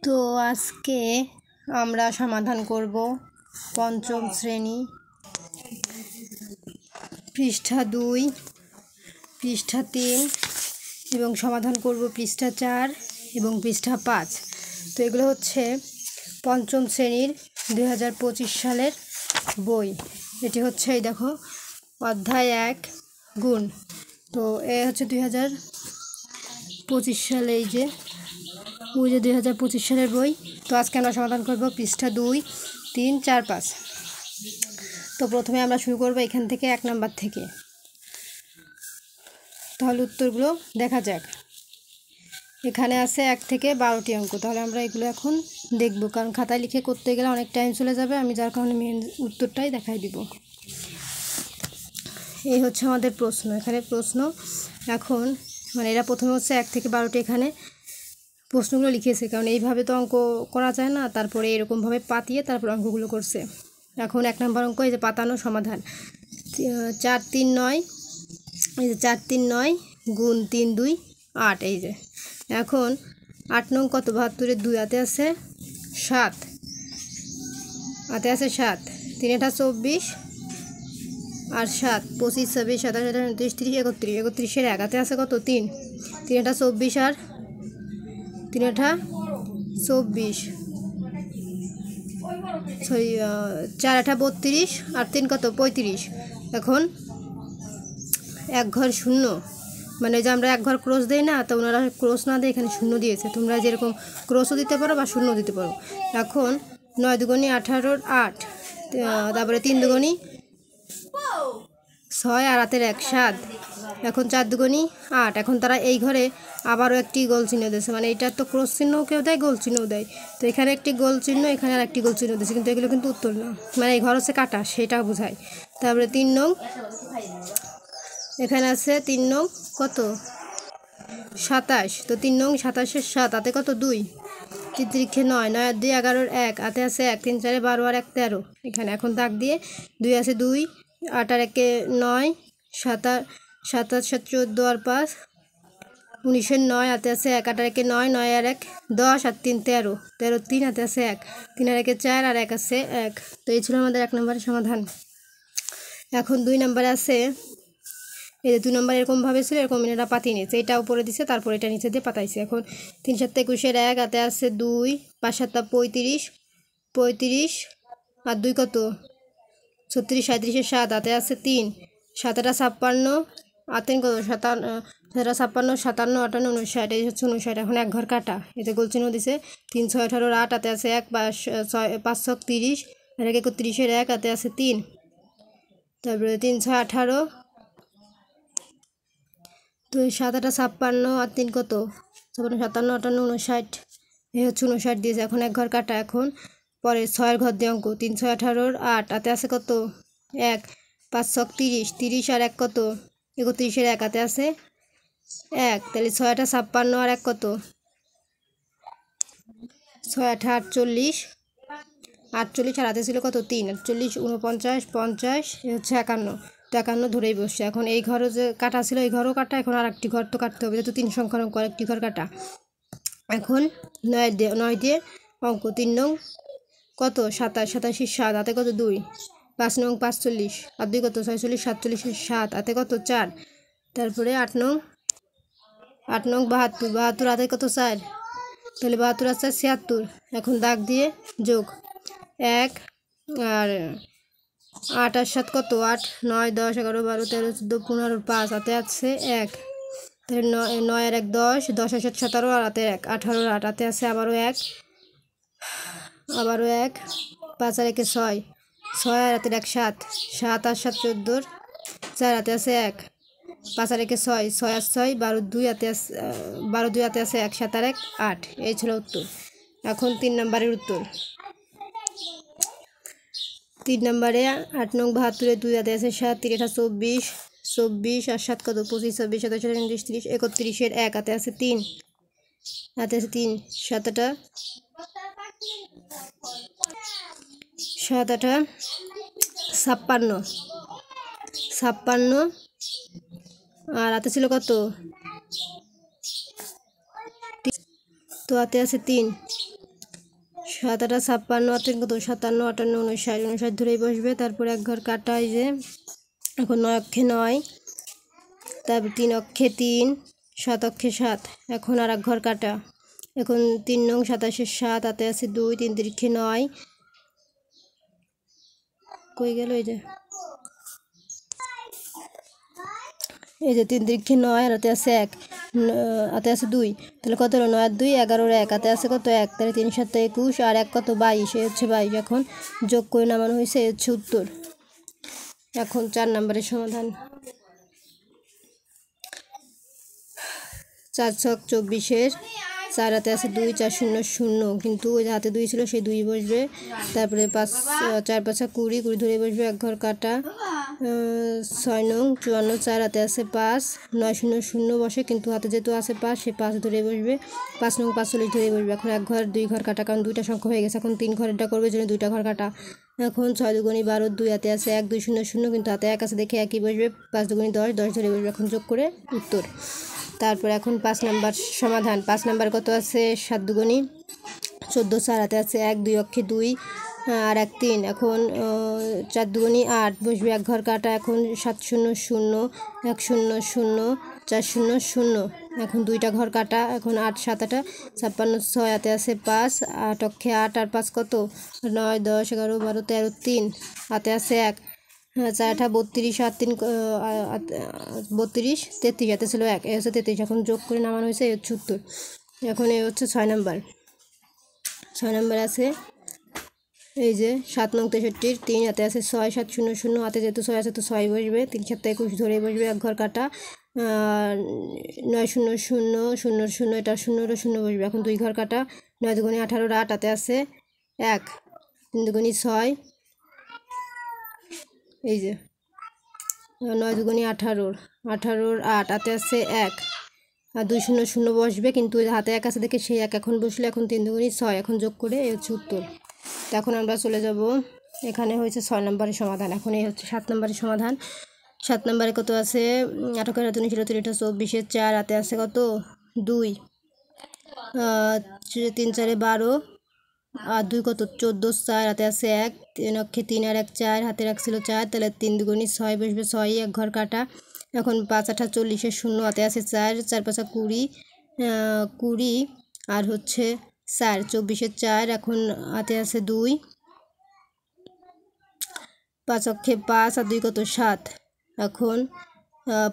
তো আজকে আমরা সমাধান করব পঞ্চম শ্রেণী পৃষ্ঠা 2, পৃষ্ঠা 3 এবং সমাধান করব পৃষ্ঠা 4 এবং পৃষ্ঠা 5। তো এগুলো হচ্ছে পঞ্চম শ্রেণীর 2025 সালের বই। এটি হচ্ছে এই দেখো অধ্যায় 1 গুণ। তো এ হচ্ছে 2025 সালে, এই যে 2025 সালের বই। তো আজকে আমরা সমাধান করব পৃষ্ঠা 2, 3, 4, 5। তো প্রথমে আমরা শুরু করব এখান থেকে 1 নাম্বার থেকে। তাহলে উত্তরগুলো দেখা যাক। এখানে আছে 1 থেকে 12টি অঙ্ক। তাহলে আমরা এগুলো এখন দেখব, কারণ খাতায় লিখে করতে গেলে অনেক টাইম চলে যাবে। আমি যার কারণে মেন উত্তরটাই দেখাই দিব। এই হচ্ছে আমাদের প্রশ্ন। এখানে প্রশ্ন এখন মানে এরা প্রথমে হচ্ছে 1 থেকে 12টি এখানে প্রশ্নগুলো লিখেছে, কারণ এইভাবে তো অঙ্ক করা যায় না। তারপরে এরকমভাবে পাতিয়ে তারপর অঙ্কগুলো করছে। এখন 1 নম্বর অঙ্ক, এই যে পাতানো সমাধান 4, 3, 9, এই যে 4, 3, 9 গুণ 3, 2, 8। এই যে এখন 8 নং কত? 72-এর 2 হাতে আছে 7, হাতে আছে 7, 3 এটা 24 আর 7, 25, 26, 27, 28, 29, 30, 31, 31-এর 1 হাতে আছে কত? 3, 3 এটা 24 আর 3 এটা 24, 4 এটা 32 আর 3 কত? 35। এখন এক ঘর শূন্য, মানে যে আমরা এক ঘর ক্রস দেই না, তো ওনারা ক্রস না দিয়ে এখানে শূন্য দিয়েছে। তোমরা যেরকম ক্রসও দিতে পারো বা শূন্য দিতে পারো। এখন 9 দুগুণী 18-র 8, তারপরে 3 দুগুণী 6 আর হাতের 1 7, এখন 4 দুগুণী 8। এখন তারা এই ঘরে আবারও একটি গোল চিহ্ন দিয়েছে, মানে এটা তো ক্রস চিহ্নও কেউ দেয়, গোল চিহ্নও দেয়। তো এখানে একটি গোল চিহ্ন, এখানে আর একটি গোল চিহ্ন দিয়েছে, কিন্তু এগুলো কিন্তু উত্তর না, মানে এই ঘর হচ্ছে কাটা, সেটা বোঝায়। তারপরে 3 নং, এখানে আছে 3 নং কত? 27। তো 3 নং 27-এর 7 হাতে কত? 2, 3 3 9, 9 আর 2 11-র 1 হাতে আছে 1, 3 4 12 আর 1 13। এখানে এখন দাগ দিয়ে 2 আছে 2, 8 আর 1 9, 7 আর 7 আর 7 14 আর 5 19-এর 9 হাতে আছে 1, 8 আর 1 9, 9 আর 1 10 আর 3 13, 13 3 হাতে আছে 1, 3 আর 1 4 আর 1 আছে 1। তো এই ছিল আমাদের 1 নম্বরের সমাধান। এখন 2 নম্বরে আছে, এই যে 2 নম্বর এরকমভাবে ছিল, এরকম এটা পাতি নিয়েছে, এটা উপরে দিছে, তারপর এটা নিচে দিয়ে পাতাইছে। এখন 3 7 21-এর 1 হাতে আছে 2, 5 7 35, 35 আর 2 কত? 36, 37-এর 7 হাতে আছে 3, 7 এটা 56 আর 3 কত? 57, 57, 57, 58, 59, এই হচ্ছে 59। এখন এক ঘর কাটা, এতে গোল চিহ্ন দিছে। 3 6 18-র 8 হাতে আছে 1, 5 6 30 আর 1 31-এর 1 হাতে আছে 3, তারপরে 3 6 18, তো 7 8 56 আর 3 কত? 57 57 58 59, এই হচ্ছে 59 দিয়েছে। এখন এক ঘর কাটা। এখন পরে 6-এর ঘর দিয়ে অঙ্ক 3 6 18-র 8 হাতে আছে কত? 1, 5 6 30, 30 আর 1 কত? 31-এর 1 হাতে আছে 1, তাহলে 6 8 56 আর 1 কত? 6 8 48, 48 আর হাতে ছিল কত? 3, 48 49 50, এ হচ্ছে 51। তো 51 ধরেই বসছে। এখন এই ঘরও যে কাটা ছিল, এই ঘরও কাটা। এখন আর একটি ঘর তো কাটতে হবে, যেহেতু 3 সংখ্যার অঙ্ক, আর একটি ঘর কাটা। এখন 9 দিয়ে অঙ্ক 3 নং কত? 27, 87-এর 7 হাতে কত? 2, 5 নং 45 আর 2 কত? 46, 47-এর 7 হাতে কত? 4, তারপরে 8 নং 72, 72 হাতে কত? 4, তাহলে 72 আর 4 76। এখন দাগ দিয়ে যোগ 1 আর 8 আর 7 কত? 8 9 10 11 12 13 14 15 5 হাতে আছে 1, তাহলে 9 আর 1 10, 10 আর 7 17 আর হাতে 1 18 আর 8 হাতে আছে আবারও 1, আবারও 1, 5 আর 1 6, 6 আর হাতের 1 7, 7 আর 7 14, 4 হাতে আছে 1, 5 আর 1 6, 6 আর 6 12, 2 হাতে আছে 12 2 হাতে আছে 1, 7 আর 1 8। এই ছিল উত্তর। এখন 3 নম্বরের উত্তর। 3 নম্বরে 8 নং 72-এর 2 হাতে আছে 7, 3 এটা 24, 24 আর 7 কত? 25 26 27 29 30, 31-এর 1 হাতে আছে 3, হাতে আছে 3, 7 এটা 7 8 56, 56 আর হাতে ছিল কত? তো হাতে আছে 3, 7 8 56, হাতে কত 57 58 59 59 ধরেই বসবে। তারপর এক ঘর কাটা, এই যে এখন 9 অক্ষে 9, তারপর 3 অক্ষে 3, 7 অক্ষে 7, এখন আর এক ঘর কাটা। এখন 3 নং 27 7, হাতে আছে 2, 3 তিরিখে 9, কই গেল এই যে 3 তিরিখে 9, আর হাতে আছে 1, হাতে আছে 2, তাহলে কত হলো 9 আর 2 11 আর 1, হাতে আছে কত 1, তাহলে 3 7 21 আর 1 কত 22, এই হচ্ছে 22। এখন যোগ করে নামানো হয়েছে, এই হচ্ছে উত্তর। এখন 4 নম্বরের সমাধান। 4 ছক 24, 4 হাতে আছে 2, 4 0 0, কিন্তু ওই হাতে 2 ছিল সেই 2 বসবে। তারপরে 5 4 5 20 20 ধরে বসবে, এক ঘর কাটা। 6 নং 54, 4 হাতে আছে 5, 9 0 0 বসে, কিন্তু হাতে যেহেতু আছে 5 সে 5 ধরে বসবে। 5 নং 45 ধরে বসবে। এখন এক ঘর 2 ঘর কাটা, কারণ 2টা সংখ্যা হয়ে গেছে। এখন 3 ঘরেরটা করবে, জন্য 2টা ঘর কাটা। এখন 6 দুগুণী 12, 2 হাতে আছে 1, 2 0 0, কিন্তু হাতে 1 আছে দেখে একই বসবে। 5 দুগুণী 10, 10 ধরে বসবে। এখন যোগ করে উত্তর। তারপর এখন 5 নাম্বার সমাধান। 5 নাম্বার কত আছে 7 দুগুণী 14, 4 হাতে আছে 1, 2 অক্ষে 2 আর 1 3, এখন 4 দুগুণী 8 বসবে, এক ঘর কাটা। এখন 7 0 0, 1 0 0, 4 0 0, এখন 2টা ঘর কাটা। এখন 8 7 8 56, 6 হাতে আছে 5, 8 অক্ষে 8 আর 5 কত 9 10 11 12 13 3, হাতে আছে 1, 4 8 32 আর 3 32 33, হাতে ছিল 1, এই হচ্ছে 33। এখন যোগ করে নামানো হয়েছে, এই হচ্ছে উত্তর। এখন এই হচ্ছে 6 নাম্বার। 6 নাম্বার আছে এই যে 7 নং 63, 3 হাতে আছে 6, 7 0 0, হাতে যেহেতু 6 আছে তো 6 বসবে। 3 7 21 ধরে বসবে, এক ঘর কাটা। 9 0 0 0 0, এটা 0 0 বসবে। এখন 2 ঘর কাটা। 9 দুগুণী 18, 8 হাতে আছে 1, 3 দুগুণী 6, এই যে 9 দুগুণী 18, 18 8 হাতে আছে 1, আর 2 0 0 বসবে, কিন্তু হাতে 1 আছে দেখে সেই 1 এখন বসলে। এখন 3 দুগুণী 6, এখন যোগ করে এই হচ্ছে উত্তর। তো এখন আমরা চলে যাব, এখানে হয়েছে 6 নম্বরের সমাধান। এখন এই হচ্ছে 7 নম্বরের সমাধান। 7 নম্বরে কত আছে 8 করে 3 ছিল 3, এটা 24, 4 হাতে আছে কত 2, 3 4 12 আর 2 কত 14, 4 হাতে আছে 1, 3 অক্ষে 3 আর 1 4, হাতে রাখছিল 4, তাহলে 3 দুগুণী 6 বসবে, 6 এক ঘর কাটা। এখন 5 8 40, 0 হাতে আছে 4, 4 5 20 20 আর হচ্ছে 4 24, 4, এখন হাতে আছে 2, 5 অক্ষে 5 আর 2 কত 7, এখন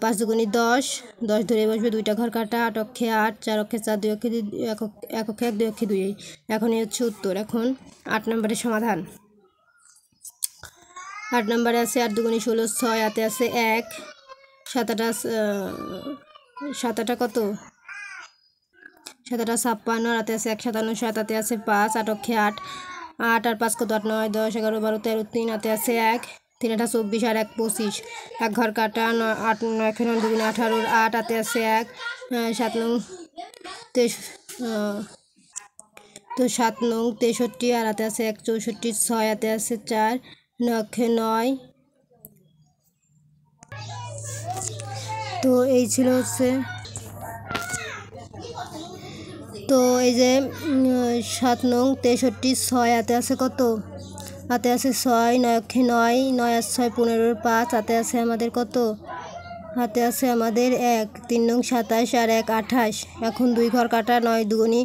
5 দুগুণী 10 10 ধরে বসবে, 2টা ঘর কাটা। 8 অক্ষে 8, 4 অক্ষে 4, 2 অক্ষে 2, 1 অক্ষে 1, 2 অক্ষে 2, এখন এই হচ্ছে উত্তর। এখন 8 নম্বরের সমাধান। 8 নম্বরে আছে 8 দুগুণী 16, 6 হাতে আছে 1, 7 8 কত 7 8 56, হাতে আছে 1 57, 7 হাতে আছে 5, 8 অক্ষে 8 8 আর 5 কত 8 9 10 11 12 13 3, হাতে আছে 1, 3 8 24 আর 1 25, এক ঘর কাটা। 8 9 9 দুগুণী 18, 8 হাতে আছে 1, 7 নং 63 আর হাতে আছে 1 64, 6 হাতে আছে 4, 9 অক্ষে 9। তো এই ছিল হচ্ছে, তো এই যে 7 নং 63, 6 হাতে আছে কত, হাতে আছে 6, 9 অক্ষে 9, 9 আর 6 15, 5 হাতে আছে আমাদের কত, হাতে আছে আমাদের 1, 3 নং 27 আর 1 28, এখন 2 ঘর কাটা। 9 দুগুণী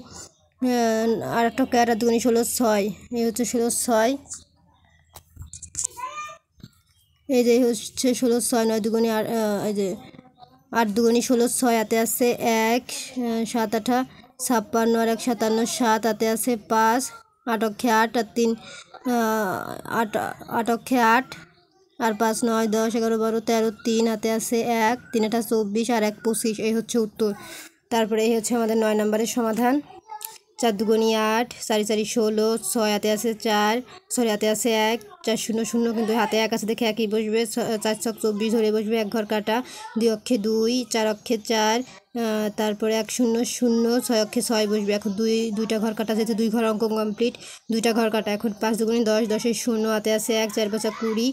8 অক্ষে 8 দুগুণী 16, 6, এই হচ্ছে 16 6, এই যে হচ্ছে 16 6, 9 দুগুণী এই যে 8 দুগুণী 16, 6 হাতে আছে 1, 7 8 56 আর 1 57, 7 হাতে আছে 5, 8 অক্ষে 8 আর 3 8 অক্ষে 8 আর 5 9 10 11 12 13, 3 হাতে আছে 1, 3 8 24 আর 1 25, এই হচ্ছে উত্তর। তারপরে এই হচ্ছে আমাদের 9 নম্বরের সমাধান। 4 দুগুণী 8, 4 4 16, 6 হাতে আছে 4, 6 হাতে আছে 1, 4 0 0, কিন্তু হাতে 1 আছে দেখে একই বসবে। 4 ছক 24 ধরে বসবে, এক ঘর কাটা। 2 অক্ষে 2, 4 অক্ষে 4, তারপরে 1 0 0, 6 অক্ষে 6 বসবে। এখন 2টা ঘর কাটা, যেহেতু 2 ঘর অঙ্ক কমপ্লিট, 2টা ঘর কাটা। এখন 5 দুগুণী 10, 10 0, হাতে আছে 1, 4 5 20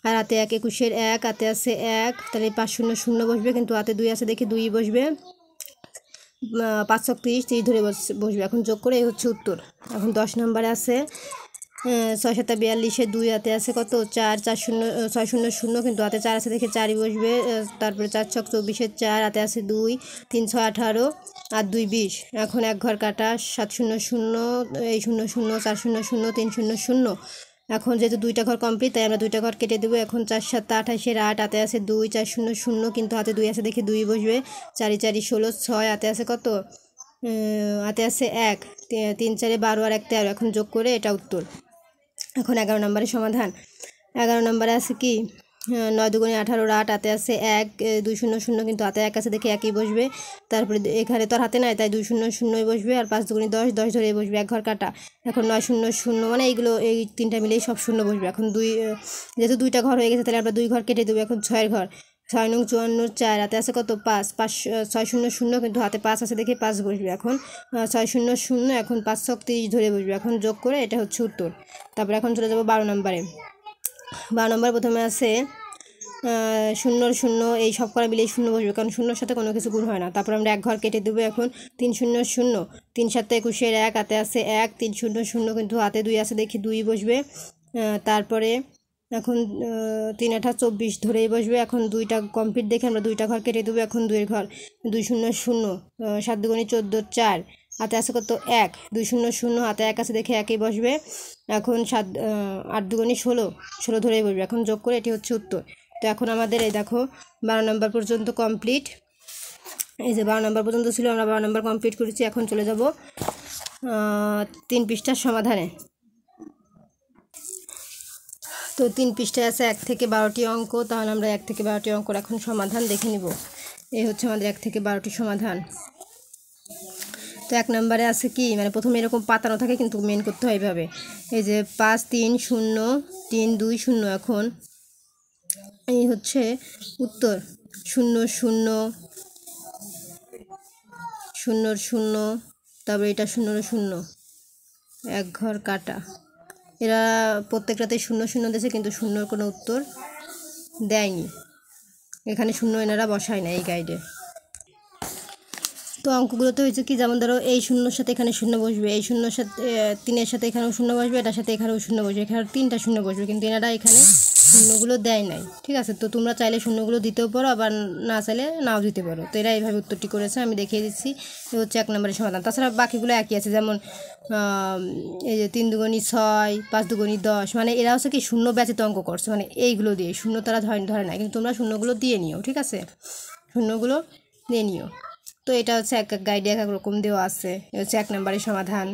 আর হাতে 1 21, 1 হাতে আছে 1, তাহলে 5 0 0 বসবে, কিন্তু হাতে 2 আছে দেখে 2 বসবে। 5 ছক 30, 30 ধরে বসবে। এখন যোগ করে এই হচ্ছে উত্তর। এখন 10 নম্বরে আছে 6 7 42, 2 হাতে আছে কত 4, 4 0 6 0 0, কিন্তু হাতে 4 আছে দেখে 4ই বসবে। তারপরে 4 ছক 24, 4 হাতে আছে 2, 3 6 18 আর 2 20। এখন এক ঘর কাটা 7 0 0, এই 0 0, 4 0 0, 3 0 0। এখন যেহেতু 2টা ঘর কমপ্লিট, তাই আমরা 2টা ঘর কেটে দেবো। এখন 4 7 28, 8 হাতে আছে 2, 4 0 0, কিন্তু হাতে 2 আছে দেখে 2ই বসবে। 4 4 16, 6 হাতে আছে কত হাতে আছে 1, 3 4 12 আর 1 13। এখন যোগ করে এটা উত্তর। এখন 11 নম্বরের সমাধান। 11 নম্বরে আছে কি 9 2 18, 8 হাতে আছে 1, 2 0 0, কিন্তু হাতে 1 আছে দেখে 1ই বসবে। তারপরে এখানে তো আর হাতে নাই, তাই 2 0 0ই বসবে। আর 5 2 10, 10 ধরে বসবে, এক ঘর কাটা। এখন 9 0 0, মানে এইগুলো এই তিনটা মিলেই সব শূন্য বসবে। এখন যেহেতু 2টা ঘর হয়ে গেছে, তাহলে আমরা 2 ঘর কেটে দেবো। এখন 6 ঘর 6 নং 54, 4 হাতে আছে কত 5, 5 6 0 0, কিন্তু হাতে 5 আছে দেখে 5 বসবে। এখন 6 0 0, এখন 5 ছক 30 ধরে বসবে। এখন যোগ করে এটা হচ্ছে উত্তর। তারপরে এখন চলে যাব 12 নম্বরে। 12 নম্বর প্রথমে আছে 0 0, এই সব করা মিলেই শূন্য বসবে, কারণ শূন্যর সাথে কোনো কিছু গুণ হয় না। তারপর আমরা এক ঘর কেটে দেবো। এখন 3 0 0, 3 7 21, 1 হাতে আছে 1, 3 0 0, কিন্তু হাতে 2 আছে দেখি 2ই বসবে। তারপরে এখন 3 8 24 ধরেই বসবে। এখন 2টা কমপ্লিট দেখে আমরা 2টা ঘর কেটে দেবো। এখন 2 এর ঘর 2 0 0, 7 2 14, 4 হাতে আছে কত 1, 2 0 0, হাতে 1 আছে দেখে 1ই বসবে। এখন 8 2 16, 16 ধরেই বসবে। এখন যোগ করে এটি হচ্ছে উত্তর। তো এখন আমাদের এই দেখো 12 নম্বর পর্যন্ত কমপ্লিট। এই যে 12 নম্বর পর্যন্ত ছিল, আমরা 12 নম্বর কমপ্লিট করেছি। এখন চলে যাব 3 পৃষ্ঠার সমাধানে। তো 3 পৃষ্ঠায় আছে 1 থেকে 12টি অঙ্ক। তাহলে আমরা 1 থেকে 12টি অঙ্কর এখন সমাধান দেখে নিব। এই হচ্ছে আমাদের 1 থেকে 12টি সমাধান। তো 1 নম্বরে আছে কি, মানে প্রথমে এরকম পাতানো থাকে, কিন্তু মেন করতে হয় এইভাবে। এই যে 5 3 0 3 2 0। এখন এই হচ্ছে উত্তর 0 0 0 0, তারপরে এটা 0 0, এক ঘর কাটা। এরা প্রত্যেকটাতে 0 0 দিয়েছে, কিন্তু শূন্যর কোনো উত্তর দেয়নি। এখানে শূন্য এনারা বসায় না এই গাইডে। তো অঙ্কগুলোতে হয়েছে কি, যেমন ধরো এই শূন্যর সাথে এখানে শূন্য বসবে, এই শূন্যর সাথে 3-এর সাথে এখানেও শূন্য বসবে, এটার সাথে এখানেও শূন্য বসবে, এখানে 3টা শূন্য বসবে, কিন্তু এনারা এখানে শূন্যগুলো দেয় নাই। ঠিক আছে, তো তোমরা চাইলে শূন্যগুলো দিতেও পারো, আবার না চাইলে নাও দিতে পারো। তো এরা এইভাবে উত্তরটি করেছে, আমি দেখিয়ে দিচ্ছি। এ হচ্ছে 1 নম্বরের সমাধান। তাছাড়া বাকিগুলো একই আছে, যেমন এই যে 3 2 6, 5 2 10, মানে এরা হচ্ছে কি শূন্য ব্যতীত অঙ্ক করছে, মানে এইগুলো দিয়ে শূন্য তারা ধরে না, কিন্তু তোমরা শূন্যগুলো দিয়ে নিও। ঠিক আছে, শূন্যগুলো দিয়ে নিও। তো এটা হচ্ছে এক এক গাইডে এক এক রকম দেওয়া আছে। এ হচ্ছে 1 নম্বরের সমাধান।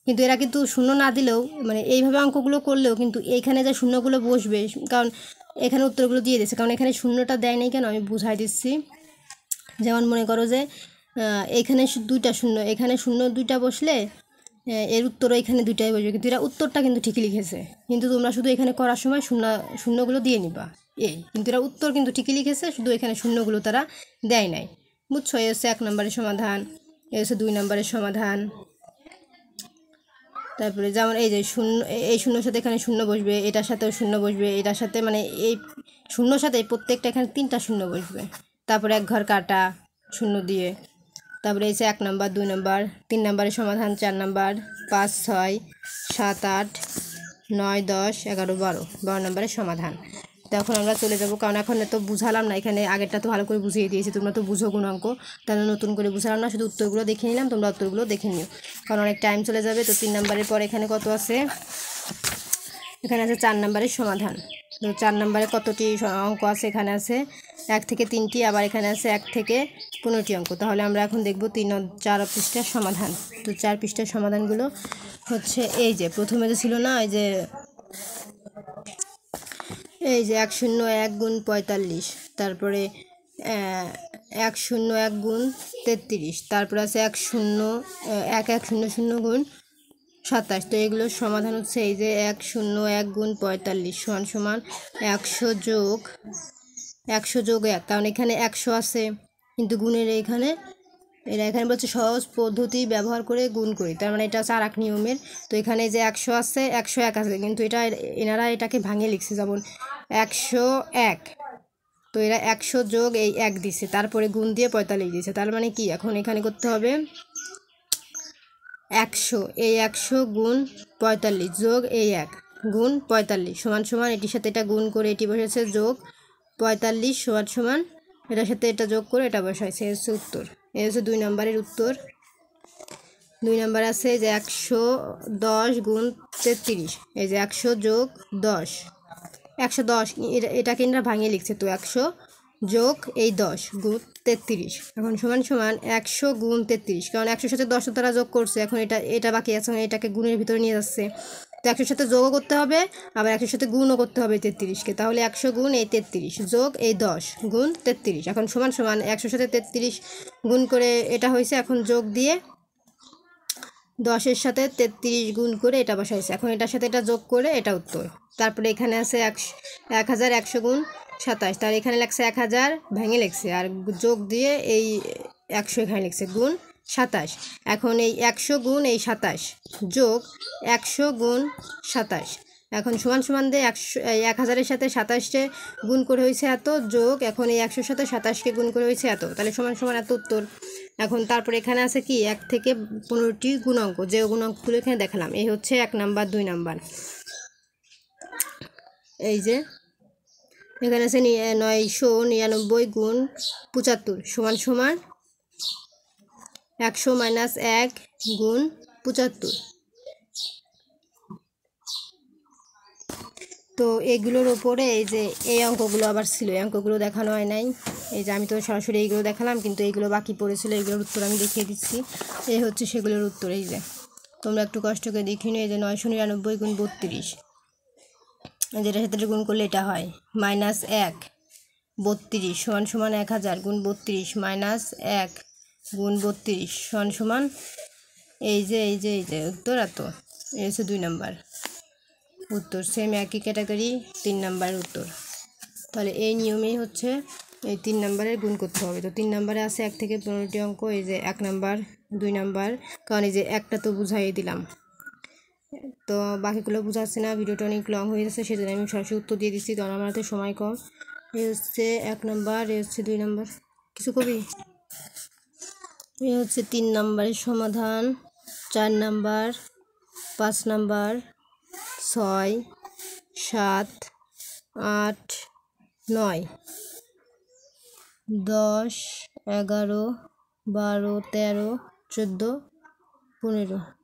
কিন্তু এরা কিন্তু শূন্য না দিলেও, মানে এইভাবে অঙ্কগুলো করলেও কিন্তু এইখানে যে শূন্যগুলো বসবে, কারণ এখানে উত্তরগুলো দিয়ে দিচ্ছে, কারণ এখানে শূন্যটা দেয় নাই কেন আমি বুঝাই দিচ্ছি। যেমন মনে করো যে এখানে 2টা শূন্য, এখানে শূন্য 2টা বসলে এর উত্তরও এখানে 2টাই বসবে, কিন্তু এরা উত্তরটা কিন্তু ঠিকই লিখেছে। কিন্তু তোমরা শুধু এখানে করার সময় শূন্যগুলো দিয়ে নিবা, কিন্তু এরা উত্তর কিন্তু ঠিকই লিখেছে, শুধু এখানে শূন্যগুলো তারা দেয় নাই। বুঝছো, এই হচ্ছে 1 নম্বরের সমাধান। এই হচ্ছে 2 নম্বরের সমাধান। তারপরে যেমন এই যে এই শূন্যর সাথে এখানে শূন্য বসবে, এটার সাথেও শূন্য বসবে, এটার সাথে, মানে এই শূন্যর সাথে প্রত্যেকটা এখানে 3টা শূন্য বসবে। তারপরে এক ঘর কাটা শূন্য দিয়ে। তারপরে এই যে 1 নম্বর, 2 নম্বর, 3 নম্বরের সমাধান, 4 নম্বর, 5 6 7 8 9 10 11 12 নম্বরের সমাধান। তো এখন আমরা চলে যাব, কারণ এখন তো বুঝালাম না, এখানে আগেরটা তো ভালো করে বুঝিয়ে দিয়েছি, তোমরা তো বুঝো গুণাঙ্ক, তাহলে নতুন করে বুঝালাম না, শুধু উত্তরগুলো দেখে নিলাম। তোমরা উত্তরগুলো দেখে নিও, কারণ অনেক টাইম চলে যাবে। তো 3 নম্বরের পর এখানে কত আছে, এখানে আছে 4 নম্বরের সমাধান। তো 4 নম্বরে কতটি অঙ্ক আছে, এখানে আছে 1 থেকে 3টি, আবার এখানে আছে 1 থেকে 15টি অঙ্ক। তাহলে আমরা এখন দেখব 4 পৃষ্ঠার সমাধান। তো 4 পৃষ্ঠার সমাধানগুলো হচ্ছে এই যে প্রথমে যে ছিল না, এই যে 101 গুণ 45, তারপরে 101 গুণ 33, তারপরে আছে 1100 গুণ 27। তো এগুলোর সমাধান হচ্ছে এই যে 101 গুণ 45 সমান সমান 100 যোগ 1, কারণ এখানে 100 আছে, কিন্তু গুণের এখানে বলছে সহজ পদ্ধতি ব্যবহার করে গুণ করি, তার মানে এটা হচ্ছে আর এক নিয়মের। তো এখানে যে 100 আছে, 101 আছে, কিন্তু এনারা এটাকে ভাঙিয়ে লিখছে, যেমন 101 তো এরা 100 যোগ এই 1 দিছে, তারপরে গুণ দিয়ে 45 দিছে। তার মানে কি এখন এখানে করতে হবে 100, এই 100 গুণ 45 যোগ এই 1 গুণ 45 সমান সমান এটির সাথে এটা গুণ করে এটি বসেছে যোগ 45 সমান সমান এটার সাথে এটা যোগ করে এটা বসাইছে। এই হচ্ছে উত্তর। এই হচ্ছে 2 নম্বরের উত্তর। 2 নম্বর আছে যে 110 গুণ 33, এই যে 100 যোগ 10, 110 এটাকে এরা ভাঙিয়ে লিখছে, তো 100 যোগ এই 10 গুণ 33 এখন সমান সমান 100 গুণ 33, কারণ 100-র সাথে 10 তারা যোগ করছে, এখন এটা বাকি আছে, এটাকে গুণের ভিতরে নিয়ে যাচ্ছে। তো 100-র সাথে যোগও করতে হবে, আবার 100-র সাথে গুণও করতে হবে 33কে, তাহলে 100 গুণ এই 33 যোগ এই 10 গুণ 33 এখন সমান সমান 100-র সাথে 33 গুণ করে এটা হয়েছে, এখন যোগ দিয়ে 10-এর সাথে 33 গুণ করে এটা বসাইছে, এখন এটার সাথে এটা যোগ করে এটা উত্তর। তারপরে এখানে আছে 1100 গুণ 27, তার এখানে লেখছে 1000 ভেঙে লেখছে, আর যোগ দিয়ে এই 100 এখানে লিখছে গুণ 27। এখন এই 100 গুণ এই 27 যোগ 100 গুণ 27 এখন সমান সমান দিয়ে 1000-এর সাথে 27-কে গুণ করে হয়েছে এত, যোগ এখন এই 100-র সাথে 27-কে গুণ করে হয়েছে এত, তাহলে সমান সমান এত উত্তর। এখন তারপরে এখানে আছে কি 1 থেকে 15টি গুণাঙ্ক, যে গুণাঙ্কগুলো এখানে দেখালাম, এই হচ্ছে 1 নাম্বার 2 নাম্বার। এই যে এখানে আছে 999 গুণ 75 সমান সমান 100 মাইনাস 1 গুণ 75। তো এগুলোর ওপরে এই যে এই অঙ্কগুলো আবার ছিল, এই অঙ্কগুলো দেখানো হয় নাই। এই যে আমি তো সরাসরি এইগুলো দেখালাম, কিন্তু এইগুলো বাকি পড়েছিল, এইগুলোর উত্তর আমি দেখিয়ে দিচ্ছি। এই হচ্ছে সেগুলোর উত্তর। এই যে তোমরা একটু কষ্ট করে দেখিয়ে নিও। এই যে 999 গুণ 32, যেটার সাথে গুণ করলে এটা হয় মাইনাস 1 32 সমান সমান 1000 গুণ 32 মাইনাস 1 গুণ 32 সমান সমান এই যে উত্তর এত। এই হচ্ছে 2 নাম্বার উত্তর। সেম একই ক্যাটাগরি 3 নাম্বারের উত্তর। তাহলে এই নিয়মেই হচ্ছে এই 3 নাম্বারের গুণ করতে হবে। তো 3 নাম্বারে আছে 1 থেকে 15টি অঙ্ক। এই যে 1 নাম্বার 2 নাম্বার, কারণ এই যে একটা তো বুঝাই দিলাম, তো বাকিগুলো বুঝাচ্ছে না, ভিডিওটা অনেক লং হয়ে যাচ্ছে, সেজন্য আমি সরাসরি উত্তর দিয়ে দিচ্ছি, কারণ আমার হাতে সময় কম। এই হচ্ছে 1 নাম্বার, এই হচ্ছে 2 নাম্বার। কিছু কবি এই হচ্ছে 3 নাম্বারের সমাধান। 4 নাম্বার, 5 নাম্বার, 6, 7, 8, 9, 10, 11, 12, 13, 14, 15।